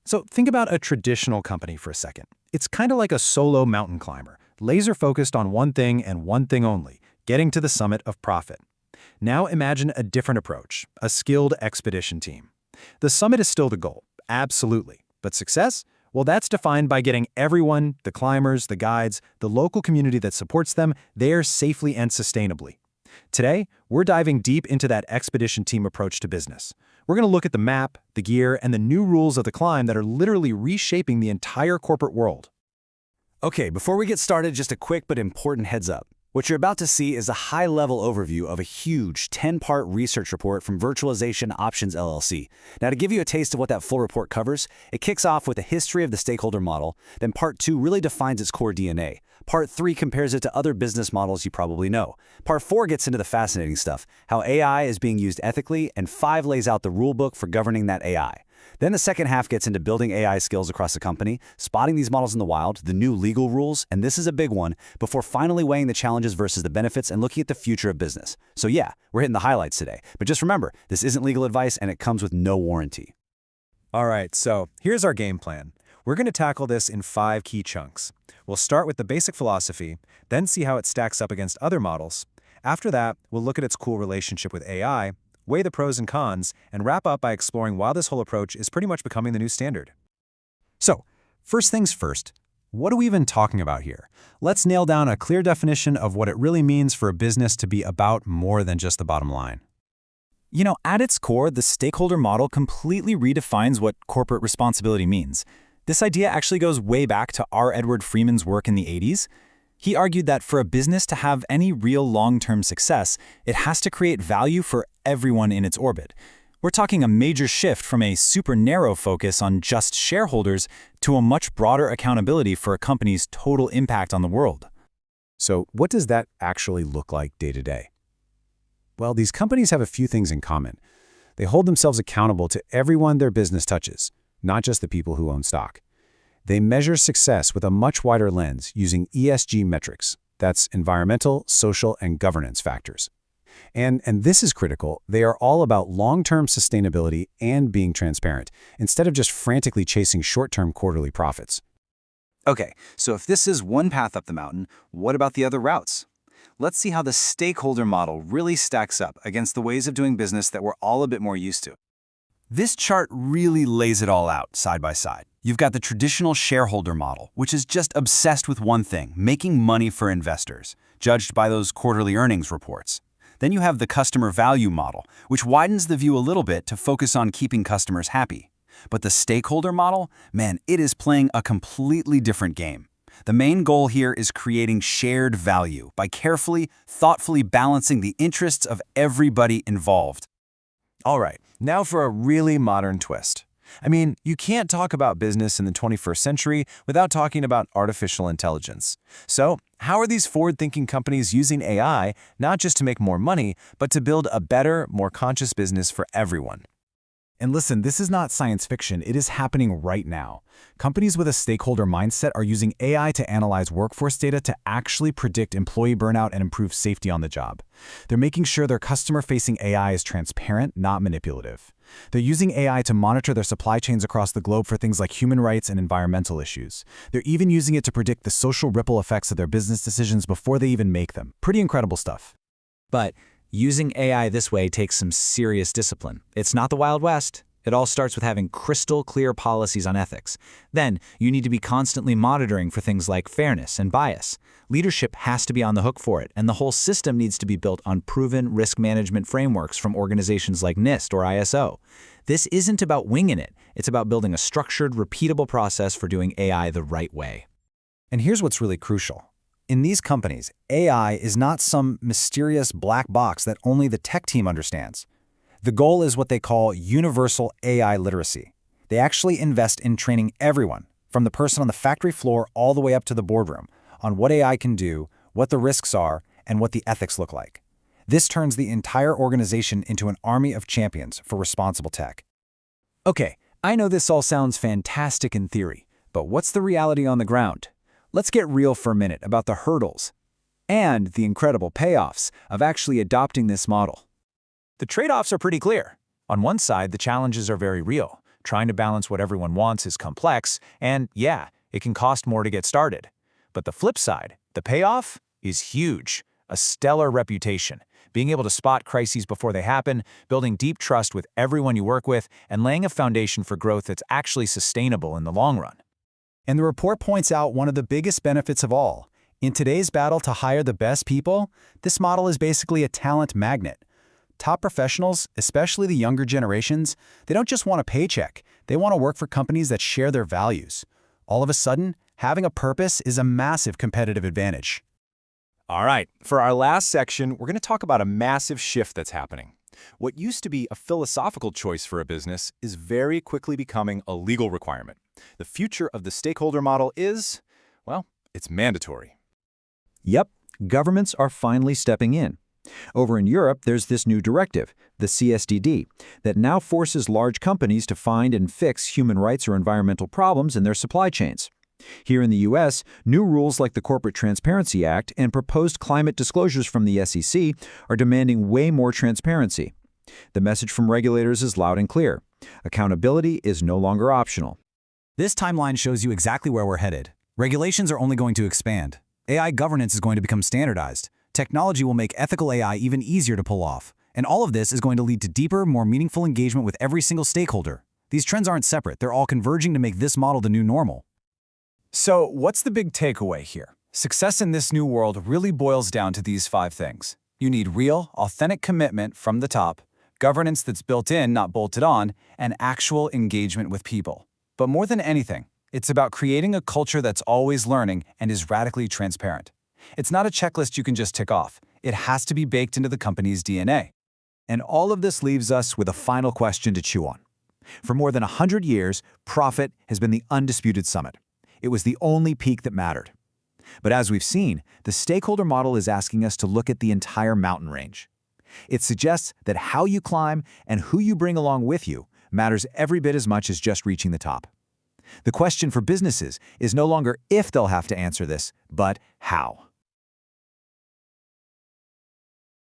So think about a traditional company for a second. It's kind of like a solo mountain climber, laser focused on one thing and one thing only, getting to the summit of profit. Now imagine a different approach, a skilled expedition team. The summit is still the goal, absolutely. But success? Well, that's defined by getting everyone, the climbers, the guides, the local community that supports them, there safely and sustainably. Today, we're diving deep into that expedition team approach to business. We're going to look at the map, the gear, and the new rules of the climb that are literally reshaping the entire corporate world. Okay, before we get started, just a quick but important heads up. What you're about to see is a high-level overview of a huge 10-part research report from Virtualization Options LLC. Now, to give you a taste of what that full report covers, it kicks off with a history of the stakeholder model, then Part 2 really defines its core DNA. Part 3 compares it to other business models you probably know. Part 4 gets into the fascinating stuff, how AI is being used ethically, and 5 lays out the rulebook for governing that AI. Then the second half gets into building AI skills across the company, spotting these models in the wild, the new legal rules, and this is a big one, before finally weighing the challenges versus the benefits and looking at the future of business. So yeah, we're hitting the highlights today. But just remember, this isn't legal advice and it comes with no warranty. All right, so here's our game plan. We're going to tackle this in 5 key chunks. We'll start with the basic philosophy, then see how it stacks up against other models. After that, we'll look at its cool relationship with AI, weigh the pros and cons, and wrap up by exploring why this whole approach is pretty much becoming the new standard. So, first things first, what are we even talking about here? Let's nail down a clear definition of what it really means for a business to be about more than just the bottom line. You know, at its core, the stakeholder model completely redefines what corporate responsibility means. This idea actually goes way back to R. Edward Freeman's work in the 80s. He argued that for a business to have any real long-term success, it has to create value for everyone in its orbit. We're talking a major shift from a super narrow focus on just shareholders to a much broader accountability for a company's total impact on the world. So what does that actually look like day to day? Well, these companies have a few things in common. They hold themselves accountable to everyone their business touches, not just the people who own stock. They measure success with a much wider lens using ESG metrics. That's environmental, social, and governance factors. And this is critical. They are all about long-term sustainability and being transparent, instead of just frantically chasing short-term quarterly profits. Okay, so if this is one path up the mountain, what about the other routes? Let's see how the stakeholder model really stacks up against the ways of doing business that we're all a bit more used to. This chart really lays it all out side by side. You've got the traditional shareholder model, which is just obsessed with one thing, making money for investors, judged by those quarterly earnings reports. Then you have the customer value model, which widens the view a little bit to focus on keeping customers happy. But the stakeholder model, man, it is playing a completely different game. The main goal here is creating shared value by carefully, thoughtfully balancing the interests of everybody involved. All right, now for a really modern twist. I mean, you can't talk about business in the 21st century without talking about artificial intelligence. So, how are these forward-thinking companies using AI not just to make more money, but to build a better, more conscious business for everyone? And listen, this is not science fiction. It is happening right now. Companies with a stakeholder mindset are using AI to analyze workforce data to actually predict employee burnout and improve safety on the job. They're making sure their customer-facing AI is transparent, not manipulative. They're using AI to monitor their supply chains across the globe for things like human rights and environmental issues. They're even using it to predict the social ripple effects of their business decisions before they even make them. Pretty incredible stuff. But using AI this way takes some serious discipline. It's not the Wild West. It all starts with having crystal clear policies on ethics. Then, you need to be constantly monitoring for things like fairness and bias. Leadership has to be on the hook for it, and the whole system needs to be built on proven risk management frameworks from organizations like NIST or ISO. This isn't about winging it. It's about building a structured, repeatable process for doing AI the right way. And here's what's really crucial. In these companies, AI is not some mysterious black box that only the tech team understands. The goal is what they call universal AI literacy. They actually invest in training everyone, from the person on the factory floor all the way up to the boardroom, on what AI can do, what the risks are, and what the ethics look like. This turns the entire organization into an army of champions for responsible tech. Okay, I know this all sounds fantastic in theory, but what's the reality on the ground? Let's get real for a minute about the hurdles and the incredible payoffs of actually adopting this model. The trade-offs are pretty clear. On one side, the challenges are very real. Trying to balance what everyone wants is complex, and yeah, it can cost more to get started. But the flip side, the payoff, is huge. A stellar reputation, being able to spot crises before they happen, building deep trust with everyone you work with, and laying a foundation for growth that's actually sustainable in the long run. And the report points out one of the biggest benefits of all. In today's battle to hire the best people, this model is basically a talent magnet. Top professionals, especially the younger generations, they don't just want a paycheck. They want to work for companies that share their values. All of a sudden, having a purpose is a massive competitive advantage. All right, for our last section, we're going to talk about a massive shift that's happening. What used to be a philosophical choice for a business is very quickly becoming a legal requirement. The future of the stakeholder model is, well, it's mandatory. Yep, governments are finally stepping in. Over in Europe, there's this new directive, the CSDD, that now forces large companies to find and fix human rights or environmental problems in their supply chains. Here in the U.S., new rules like the Corporate Transparency Act and proposed climate disclosures from the SEC are demanding way more transparency. The message from regulators is loud and clear. Accountability is no longer optional. This timeline shows you exactly where we're headed. Regulations are only going to expand. AI governance is going to become standardized. Technology will make ethical AI even easier to pull off. And all of this is going to lead to deeper, more meaningful engagement with every single stakeholder. These trends aren't separate. They're all converging to make this model the new normal. So, what's the big takeaway here? Success in this new world really boils down to these 5 things. You need real, authentic commitment from the top, governance that's built in, not bolted on, and actual engagement with people. But more than anything, it's about creating a culture that's always learning and is radically transparent. It's not a checklist you can just tick off. It has to be baked into the company's DNA. And all of this leaves us with a final question to chew on. For more than 100 years, profit has been the undisputed summit. It was the only peak that mattered. But as we've seen, the stakeholder model is asking us to look at the entire mountain range. It suggests that how you climb and who you bring along with you matters every bit as much as just reaching the top. The question for businesses is no longer if they'll have to answer this, but how.